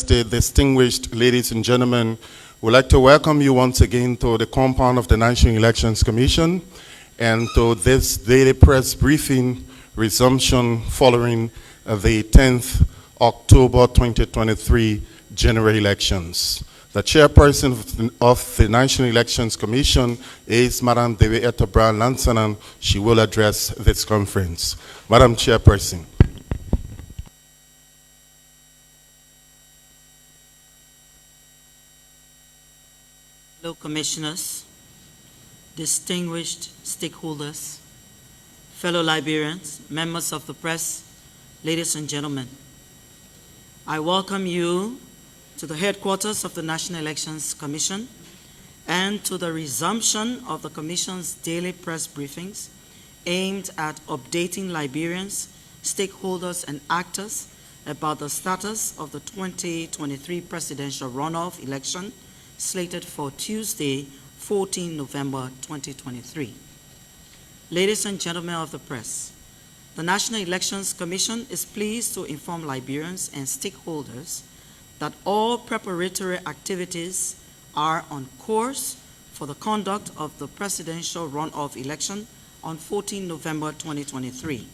University, distinguished ladies and gentlemen, we'd like to welcome you once again to the compound of the National Elections Commission and to this daily press briefing resumption following the 10th October 2023 general elections. The chairperson of the National Elections Commission is Madam Dewi Brown Lansanan. She will address this conference. Madam Chairperson. Hello, commissioners, distinguished stakeholders, fellow Liberians, members of the press, ladies and gentlemen. I welcome you to the headquarters of the National Elections Commission and to the resumption of the Commission's daily press briefings aimed at updating Liberians, stakeholders, and actors about the status of the 2023 presidential runoff election slated for Tuesday, 14 November 2023. Ladies and gentlemen of the press, the National Elections Commission is pleased to inform Liberians and stakeholders that all preparatory activities are on course for the conduct of the presidential runoff election on 14 November 2023.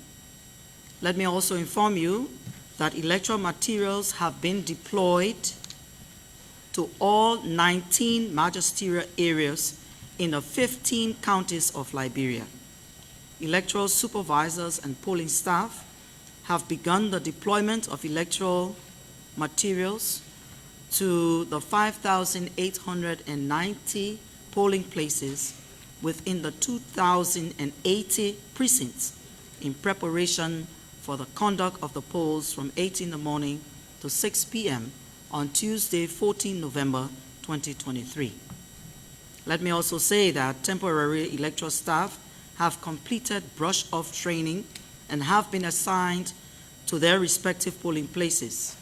Let me also inform you that electoral materials have been deployed to all 19 magisterial areas in the 15 counties of Liberia. Electoral supervisors and polling staff have begun the deployment of electoral materials to the 5,890 polling places within the 2,080 precincts in preparation for the conduct of the polls from 8 in the morning to 6 p.m. on Tuesday, 14 November 2023. Let me also say that temporary electoral staff have completed brush-off training and have been assigned to their respective polling places,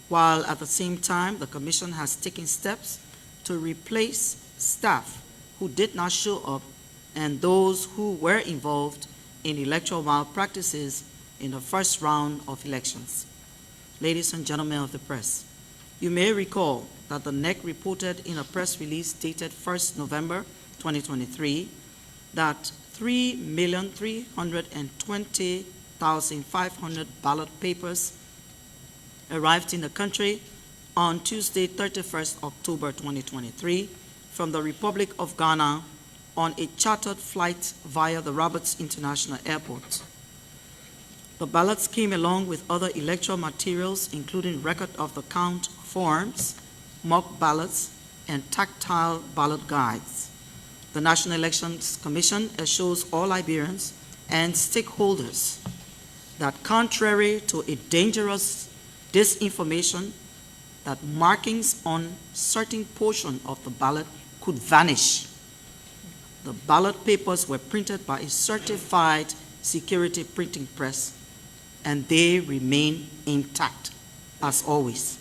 while at the same time the Commission has taken steps to replace staff who did not show up and those who were involved in electoral malpractices in the first round of elections. Ladies and gentlemen of the press, you may recall that the NEC reported in a press release dated 1st November 2023 that 3,320,500 ballot papers arrived in the country on Tuesday, 31st October 2023 from the Republic of Ghana on a chartered flight via the Roberts International Airport. The ballots came along with other electoral materials, including record of the count forms, mock ballots, and tactile ballot guides. The National Elections Commission assures all Liberians and stakeholders that contrary to a dangerous disinformation that markings on certain portion of the ballot could vanish, the ballot papers were printed by a certified security printing press and they remain intact as always.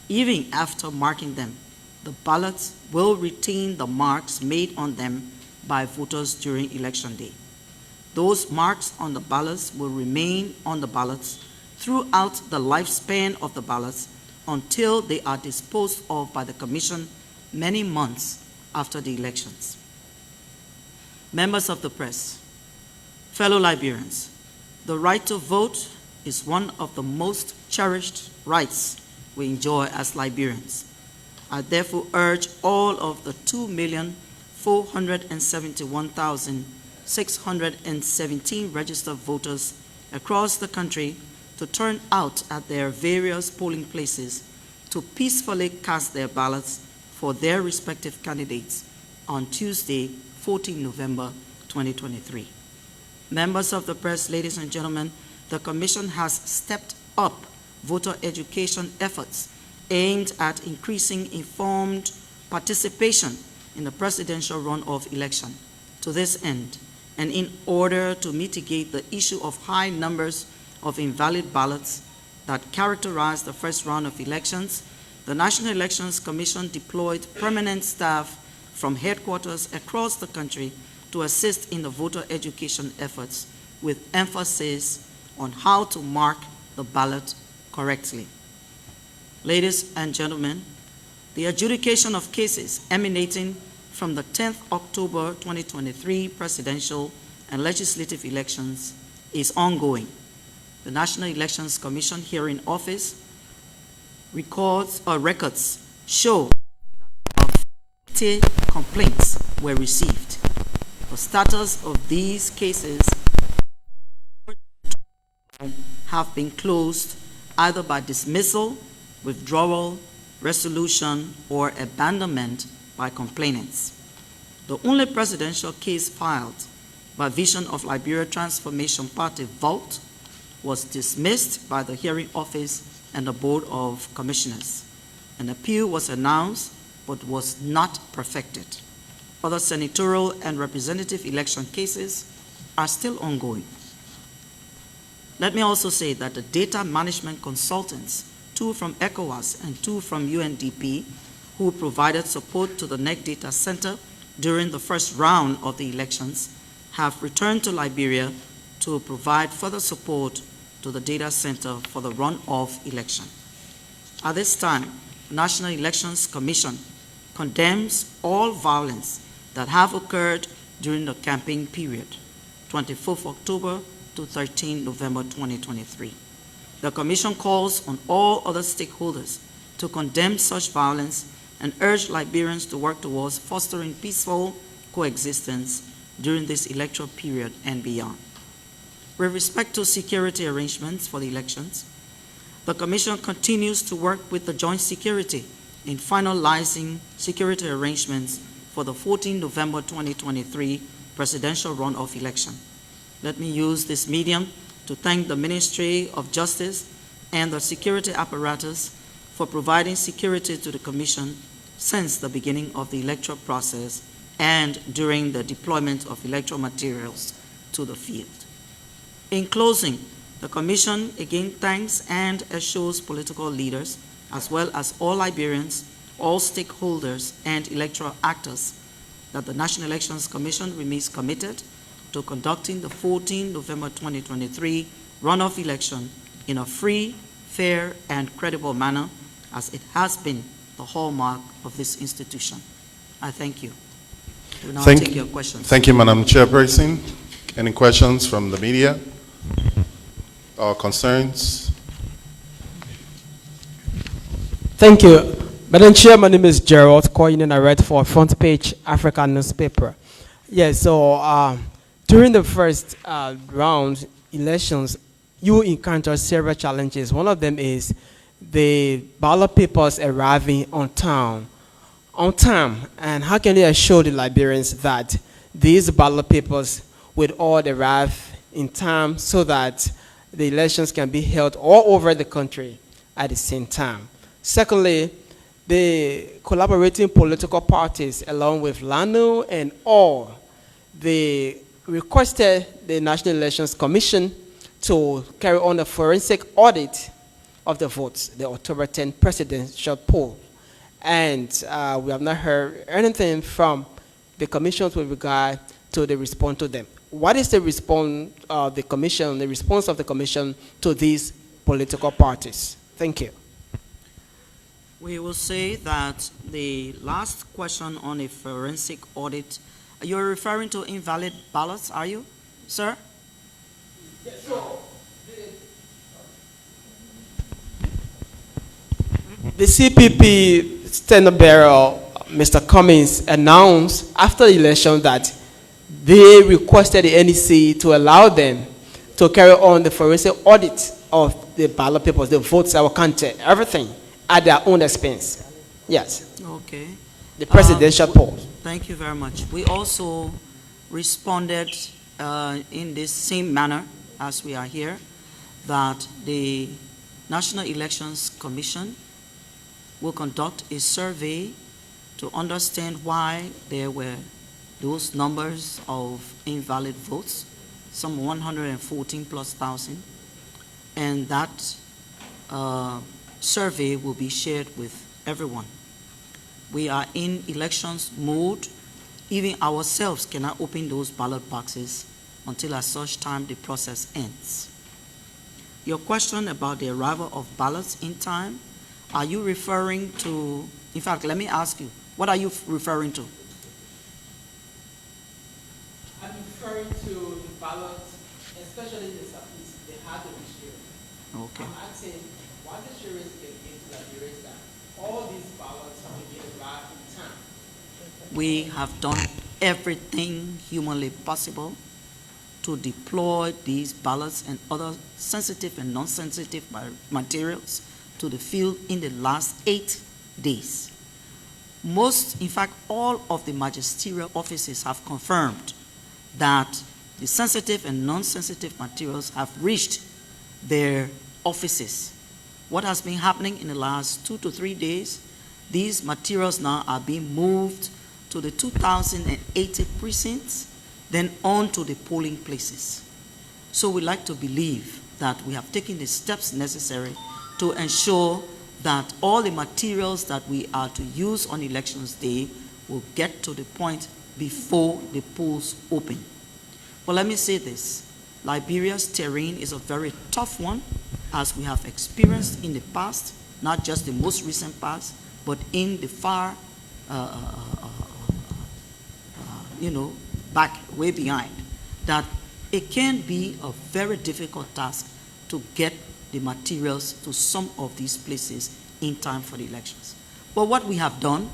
Even after marking them, the ballots will retain the marks made on them by voters during election day. Those marks on the ballots will remain on the ballots throughout the lifespan of the ballots until they are disposed of by the Commission many months after the elections. Members of the press, fellow Liberians, the right to vote is one of the most cherished rights we enjoy as Liberians. I therefore urge all of the 2,471,617 registered voters across the country to turn out at their various polling places to peacefully cast their ballots for their respective candidates on Tuesday, 14 November 2023. Members of the press, ladies and gentlemen, the Commission has stepped up voter education efforts aimed at increasing informed participation in the presidential runoff election. To this end, and in order to mitigate the issue of high numbers of invalid ballots that characterized the first round of elections, the National Elections Commission deployed permanent staff from headquarters across the country to assist in the voter education efforts with emphasis on how to mark the ballot correctly. Ladies and gentlemen, the adjudication of cases emanating from the 10th October 2023 presidential and legislative elections is ongoing. The National Elections Commission hearing office records show that 50 complaints were received. The status of these cases have been closed either by dismissal, withdrawal, resolution, or abandonment by complainants. The only presidential case filed by Vision of Liberia Transformation Party VOLT was dismissed by the hearing office and the Board of Commissioners. An appeal was announced but was not perfected. Other senatorial and representative election cases are still ongoing. Let me also say that the data management consultants, 2 from ECOWAS and 2 from UNDP, who provided support to the NEC Data Center during the first round of the elections, have returned to Liberia to provide further support to the data center for the runoff election. At this time, the National Elections Commission condemns all violence that have occurred during the campaign period, 24th October to 13 November 2023. The Commission calls on all other stakeholders to condemn such violence and urge Liberians to work towards fostering peaceful coexistence during this electoral period and beyond. With respect to security arrangements for the elections, the Commission continues to work with the Joint Security in finalizing security arrangements for the 14 November 2023 presidential runoff election. Let me use this medium to thank the Ministry of Justice and the security apparatus for providing security to the Commission since the beginning of the electoral process and during the deployment of electoral materials to the field. In closing, the Commission again thanks and assures political leaders, as well as all Liberians, all stakeholders, and electoral actors that the National Elections Commission remains committed to conducting the 14 November 2023 runoff election in a free, fair, and credible manner, as it has been the hallmark of this institution. I thank you. We'll now take your questions. Thank you, Madam Chairperson. Any questions from the media or concerns? Thank you. Madam Chair, my name is Gerald Coyne and I write for Front Page African newspaper. Yes, so during the first round elections, you encountered several challenges. One of them is the ballot papers arriving on time. And how can you assure the Liberians that these ballot papers will all arrive in time so that the elections can be held all over the country at the same time? Secondly, the collaborating political parties, along with LANU and all, they requested the National Elections Commission to carry on a forensic audit of the votes, the October 10 presidential poll. And we have not heard anything from the commissions with regard to the response to them. What is the response of the commission, the response of the commission to these political parties? Thank you. We will say that the last question on a forensic audit, you're referring to invalid ballots, are you, sir? Yes, so the CPP standard bearer, Mr. Cummings, announced after the election that they requested the NEC to allow them to carry on the forensic audit of the ballot papers, the votes that were counted, everything at their own expense. Yes. Okay. The presidential poll. Thank you very much. We also responded in this same manner as we are here, that the National Elections Commission will conduct a survey to understand why there were those numbers of invalid votes, some 114 plus thousand, and that survey will be shared with everyone. We are in elections mode. Even ourselves cannot open those ballot boxes until at such time the process ends. Your question about the arrival of ballots in time, Are you referring to, in fact, let me ask you, what are you referring to? I'm referring to the ballots, especially in the Southeast, they had to be shared. Okay. I'm asking, what the sheriffs can give to Liberians that all these ballots will be arrived in time? We have done everything humanly possible to deploy these ballots and other sensitive and non-sensitive materials to the field in the last 8 days. Most, in fact, all of the magisterial offices have confirmed that the sensitive and non-sensitive materials have reached their offices. What has been happening in the last 2 to 3 days, these materials now are being moved to the 2,080 precincts, then on to the polling places. So we like to believe that we have taken the steps necessary to ensure that all the materials that we are to use on elections day will get to the point before the polls open. But let me say this, Liberia's terrain is a very tough one, as we have experienced in the past, not just the most recent past, but in the far, back, way behind, that it can be a very difficult task to get the materials to some of these places in time for the elections. But what we have done,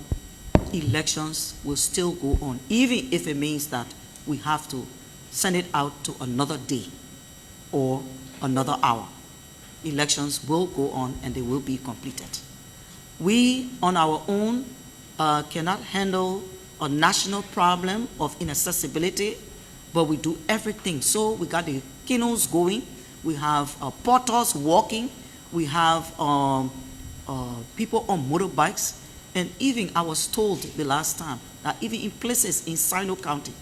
elections will still go on, even if it means that we have to send it out to another day or another hour. Elections will go on and they will be completed. We, on our own, cannot handle a national problem of inaccessibility, but we do everything. So we got the kennels going, we have porters walking, we have people on motorbikes, and even I was told the last time that even in places in Sino County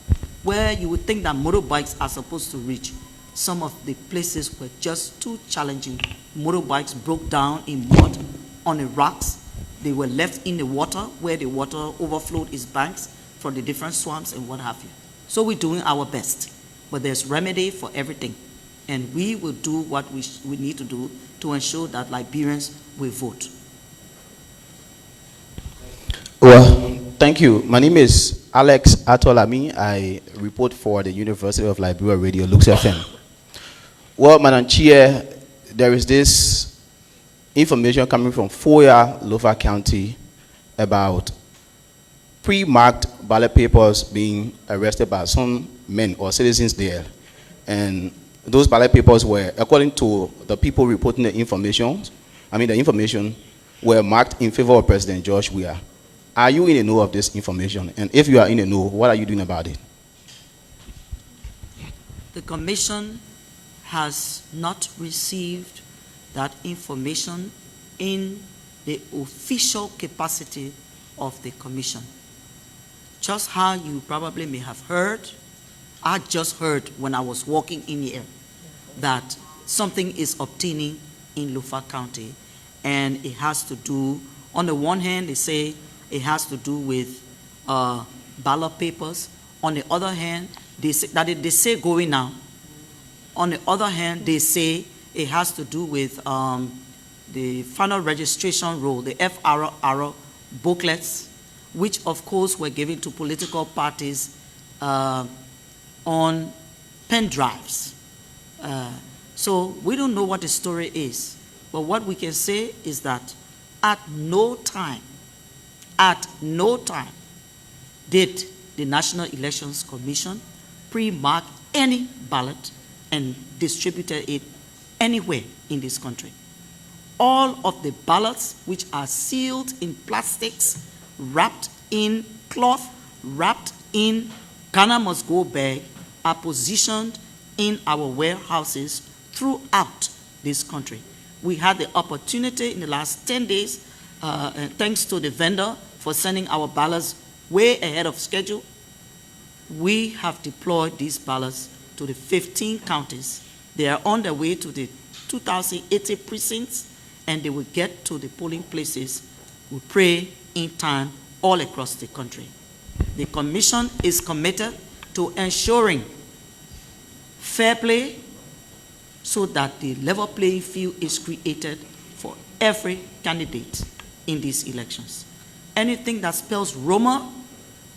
where you would think that motorbikes are supposed to reach, some of the places were just too challenging. Motorbikes broke down in mud on the rocks. They were left in the water where the water overflowed its banks from the different swamps and what have you. So we're doing our best, but there's remedy for everything. And we will do what we need to do to ensure that Liberians will vote. Well, thank you. My name is Alex Atolami. I report for the University of Liberia Radio, Lux FM. Well, Madam Chair, there is this information coming from Foya, Lofa County, about pre-marked ballot papers being arrested by some men or citizens there. And those ballot papers were, according to the people reporting the information, were marked in favor of President George Weah. Are you in the know of this information? And if you are in the know, what are you doing about it? The Commission has not received that information in the official capacity of the Commission. Just how you probably may have heard, I just heard when I was walking in here that something is obtaining in Lofa County, and it has to do, on the one hand, they say it has to do with ballot papers. On the other hand, they say going now. On the other hand, they say it has to do with the final registration roll, the FRR booklets, which of course were given to political parties on pen drives. So we don't know what the story is, but what we can say is that at no time did the National Elections Commission pre-mark any ballot and distributed it anywhere in this country. All of the ballots, which are sealed in plastics, wrapped in cloth, wrapped in Ghana Must Go bag, are positioned in our warehouses throughout this country. We had the opportunity in the last 10 days, thanks to the vendor for sending our ballots way ahead of schedule. We have deployed these ballots to the 15 counties. They are on their way to the 2,080 precincts, and they will get to the polling places, we pray, in time all across the country. The Commission is committed to ensuring fair play so that the level playing field is created for every candidate in these elections. Anything that spells rumor,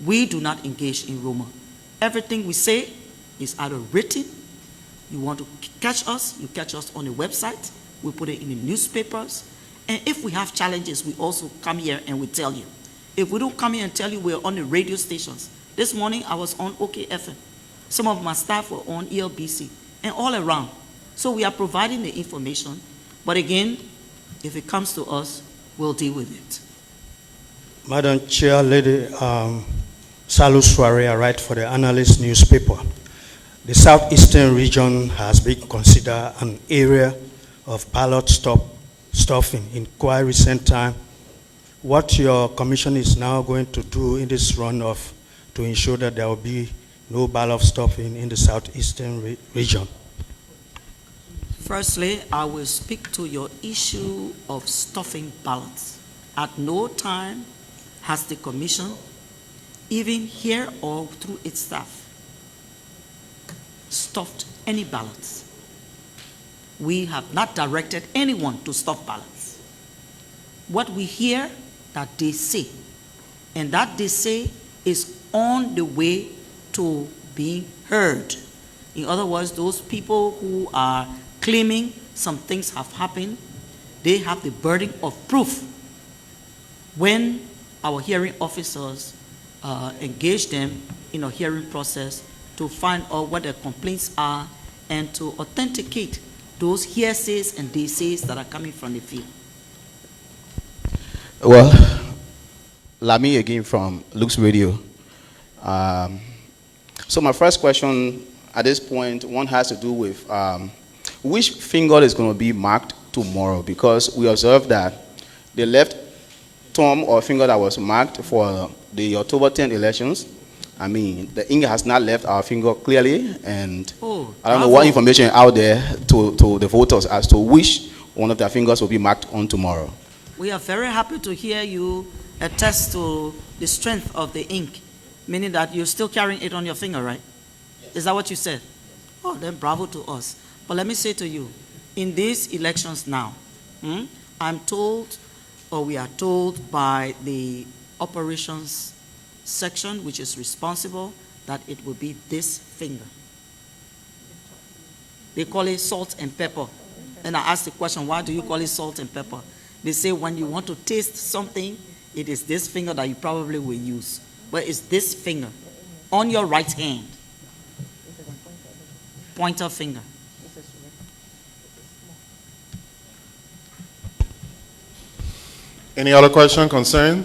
we do not engage in rumor. Everything we say is either written. You want to catch us, you catch us on the website. We put it in the newspapers. And if we have challenges, we also come here and we tell you. If we don't come here and tell you, we're on the radio stations. This morning, I was on OKFM. Some of my staff were on ELBC and all around. So we are providing the information. But again, if it comes to us, we'll deal with it. Madam Chair, Lady Salu Soare, I write for the Analyst newspaper. The southeastern region has been considered an area of ballot stuffing in quite recent time. What your commission is now going to do in this runoff to ensure that there will be no ballot stuffing in the southeastern region? Firstly, I will speak to your issue of stuffing ballots. At no time has the commission, even here or through its staff, stuffed any ballots. We have not directed anyone to stuff ballots. What we hear that they say, and that they say is on the way to being heard. In other words, those people who are claiming some things have happened, they have the burden of proof. When our hearing officers engage them in a hearing process to find out what their complaints are and to authenticate those hearsays and they says that are coming from the field. Well, Lami again from Lux Radio. So my first question at this point, one has to do with which finger is going to be marked tomorrow, because we observed that the left thumb or finger that was marked for the October 10th elections, I mean, the ink has not left our finger clearly, and I don't know what information out there to the voters as to which one of their fingers will be marked on tomorrow. We are very happy to hear you attest to the strength of the ink, meaning that you're still carrying it on your finger, right? Yes. Is that what you said? Oh, then bravo to us. But let me say to you, in these elections now, I'm told, or we are told by the operations section, which is responsible, that it will be this finger. They call it salt and pepper. And I asked the question, why do you call it salt and pepper? They say when you want to taste something, it is this finger that you probably will use. But it's this finger on your right hand. Pointer finger. Any other question, concern?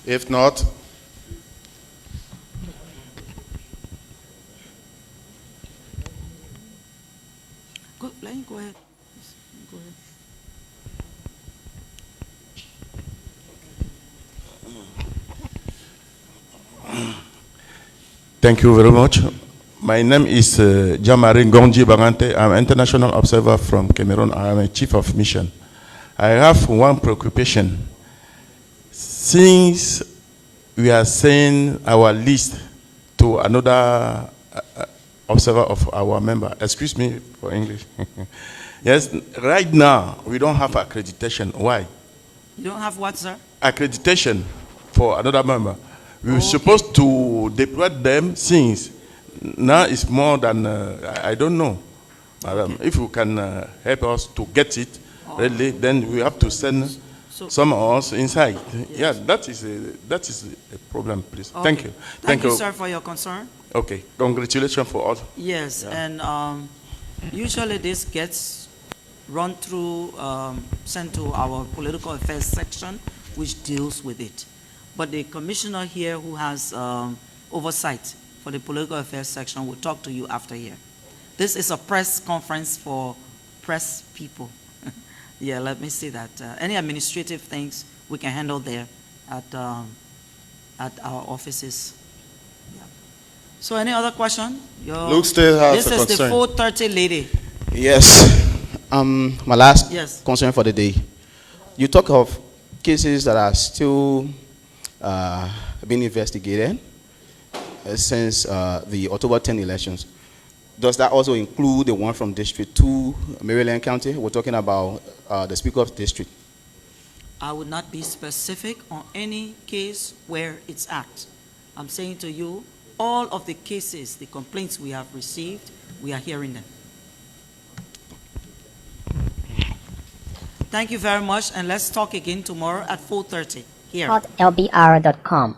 If not, Let him go ahead. Go ahead. Thank you very much. My name is Jamari Ngonji Bagante. I'm an international observer from Cameroon. I am a chief of mission. I have one preoccupation. Since we are sending our list to another observer of our member, excuse me for English. Yes, right now we don't have accreditation. Why? You don't have what, sir? Accreditation for another member. We were supposed to deploy them since now it's more than, I don't know. Madam, if you can help us to get it, really, then we have to send some of us inside. Yeah, that is a problem, please. Okay. Thank you. Thank you, sir, for your concern. Okay, congratulations for all. Yes, yeah. And usually this gets run through, sent to our political affairs section, which deals with it. But the commissioner here who has oversight for the political affairs section will talk to you after here. This is a press conference for press people. Yeah, let me see that. Any administrative things we can handle there at our offices. Yeah. So any other question? Luke still has this a is concern. the 430 lady. Yes. My last Yes. concern for the day. You talk of cases that are still being investigated since the October 10 elections. Does that also include the one from District 2, Maryland County? We're talking about the Speaker of District. I would not be specific on any case where it's at. I'm saying to you, all of the cases, the complaints we have received, we are hearing them. Thank you very much, and let's talk again tomorrow at 4:30 here. LBR.com.